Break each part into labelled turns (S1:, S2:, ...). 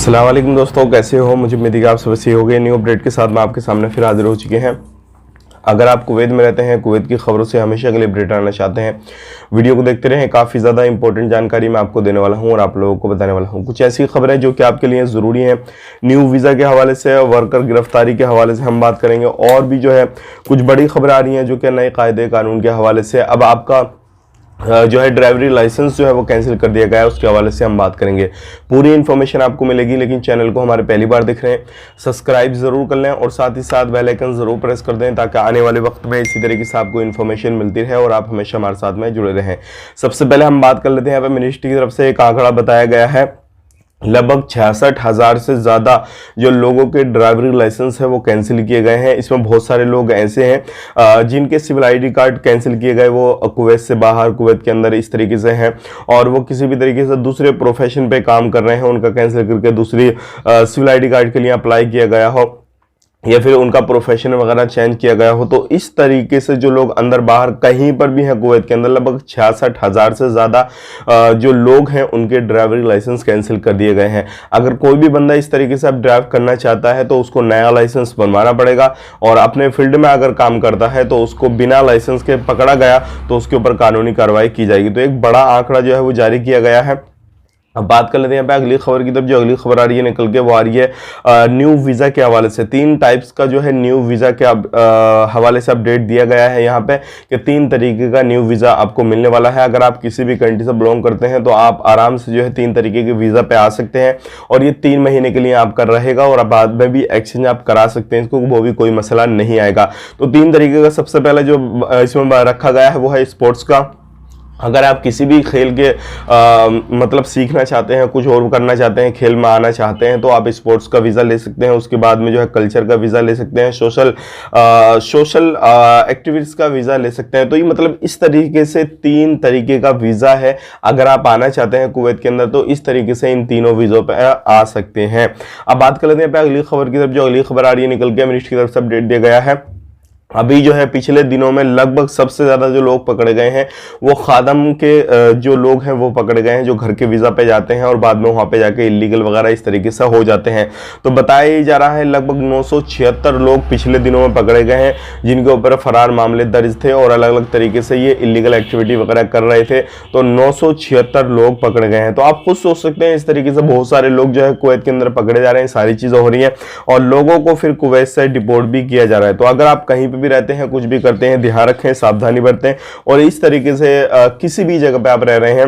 S1: अस्सलाम वालेकुम दोस्तों, कैसे हो? मुझे उम्मीद है कि आप सब अच्छे हो गए। न्यू अपडेट के साथ मैं आपके सामने फिर हाजिर हो चुके हैं। अगर आप कुवैत में रहते हैं, कुवैत की खबरों से हमेशा के लिए अपडेट आना चाहते हैं, वीडियो को देखते रहें। काफ़ी ज़्यादा इंपॉर्टेंट जानकारी मैं आपको देने वाला हूं और आप लोगों को बताने वाला हूं। कुछ ऐसी खबरें जो कि आपके लिए ज़रूरी हैं। न्यू वीज़ा के हवाले से, वर्कर गिरफ्तारी के हवाले से हम बात करेंगे, और भी जो है कुछ बड़ी खबरें आ रही हैं जो कि नए कायदे कानून के हवाले से। अब आपका जो है ड्राइवरी लाइसेंस जो है वो कैंसिल कर दिया गया है, उसके हवाले से हम बात करेंगे। पूरी इन्फॉर्मेशन आपको मिलेगी, लेकिन चैनल को हमारे पहली बार देख रहे हैं, सब्सक्राइब जरूर कर लें और साथ ही साथ बेल आइकन जरूर प्रेस कर दें, ताकि आने वाले वक्त में इसी तरीके से आपको इन्फॉर्मेशन मिलती रहे और आप हमेशा हमारे साथ में जुड़े रहें। सबसे पहले हम बात कर लेते हैं। यहाँ पे मिनिस्ट्री की तरफ से एक आंकड़ा बताया गया है, लगभग 66,000 से ज़्यादा जो लोगों के ड्राइवरी लाइसेंस है वो कैंसिल किए गए हैं। इसमें बहुत सारे लोग ऐसे हैं जिनके सिविल आईडी कार्ड कैंसिल किए गए, वो कुवैत से बाहर, कुवैत के अंदर इस तरीके से हैं, और वो किसी भी तरीके से दूसरे प्रोफेशन पे काम कर रहे हैं, उनका कैंसिल करके दूसरी सिविल आईडी कार्ड के लिए अप्लाई किया गया हो, या फिर उनका प्रोफेशन वगैरह चेंज किया गया हो। तो इस तरीके से जो लोग अंदर बाहर कहीं पर भी हैं कुवैत के अंदर, लगभग 66,000 से ज़्यादा जो लोग हैं उनके ड्राइवरी लाइसेंस कैंसिल कर दिए गए हैं। अगर कोई भी बंदा इस तरीके से अब ड्राइव करना चाहता है तो उसको नया लाइसेंस बनवाना पड़ेगा, और अपने फील्ड में अगर काम करता है तो उसको बिना लाइसेंस के पकड़ा गया तो उसके ऊपर कानूनी कार्रवाई की जाएगी। तो एक बड़ा आंकड़ा जो है वो जारी किया गया है। अब बात कर लेते हैं यहाँ पे अगली खबर की तरफ। जो अगली खबर आ रही है निकल के, वो आ रही है न्यू वीज़ा के हवाले से। 3 टाइप्स का जो है न्यू वीज़ा के हवाले से अपडेट दिया गया है यहाँ पे कि 3 तरीके का न्यू वीज़ा आपको मिलने वाला है। अगर आप किसी भी कंट्री से बिलोंग करते हैं तो आप आराम से जो है 3 तरीके के वीज़ा पे आ सकते हैं, और ये 3 महीने के लिए आपका रहेगा, और बाद में भी एक्सचेंज आप करा सकते हैं इसको, वो भी कोई मसला नहीं आएगा। तो 3 तरीके का सबसे पहले जो इसमें रखा गया है वो है स्पोर्ट्स का। अगर आप किसी भी खेल के मतलब सीखना चाहते हैं, कुछ और करना चाहते हैं, खेल में आना चाहते हैं, तो आप स्पोर्ट्स का वीज़ा ले सकते हैं। उसके बाद में जो है कल्चर का वीज़ा ले सकते हैं, सोशल एक्टिविटीज़ का वीज़ा ले सकते हैं। तो ये मतलब इस तरीके से 3 तरीके का वीज़ा है। अगर आप आना चाहते हैं कुवैत के अंदर तो इस तरीके से इन तीनों वीज़ों पर आ सकते हैं। अब बात कर लेते हैं अगली खबर की तरफ। जो अगली खबर आ रही है निकल के, मिनिस्ट्री की तरफ से अपडेट दिया गया है। अभी जो है पिछले दिनों में लगभग सबसे ज़्यादा जो लोग पकड़े गए हैं वो खादम के जो लोग हैं वो पकड़े गए हैं, जो घर के वीज़ा पे जाते हैं और बाद में वहाँ पे जाके इलीगल वगैरह इस तरीके से हो जाते हैं। तो बताया जा रहा है लगभग 976 लोग पिछले दिनों में पकड़े गए हैं, जिनके ऊपर फरार मामले दर्ज थे और अलग अलग तरीके से ये इलीगल एक्टिविटी वगैरह कर रहे थे। तो 976 लोग पकड़े गए हैं। तो आप खुद सोच सकते हैं, इस तरीके से बहुत सारे लोग जो है कुवैत के अंदर पकड़े जा रहे हैं, सारी चीज़ें हो रही हैं, और लोगों को फिर कुवैत से डिपोर्ट भी किया जा रहा है। तो अगर आप कहीं भी रहते हैं, कुछ भी करते हैं, ध्यान रखें, सावधानी बरतें, और इस तरीके से किसी भी जगह पे आप रह रहे हैं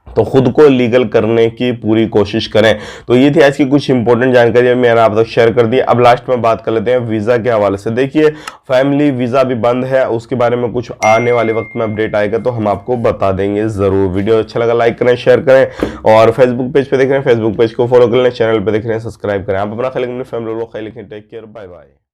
S1: तो खुद को लीगल करने की पूरी कोशिश करें। तो ये थी आज की कुछ इंपॉर्टेंट जानकारी मैंने आप तक शेयर कर दी। अब लास्ट में बात कर लेते हैं वीज़ा के हवाले से। देखिए, फैमिली वीज़ा भी बंद है, उसके बारे में कुछ आने वाले वक्त में अपडेट आएगा तो हम आपको बता देंगे ज़रूर। वीडियो अच्छा लगा लाइक करें, शेयर करें, और फेसबुक पेज पे देख रहे हैं फेसबुक पेज को फॉलो कर लें, चैनल पर देख रहे हैं सब्सक्राइब करें। आप अपना ख्याल रखें, फैमिली को ख्याल रखें। Take care, bye bye.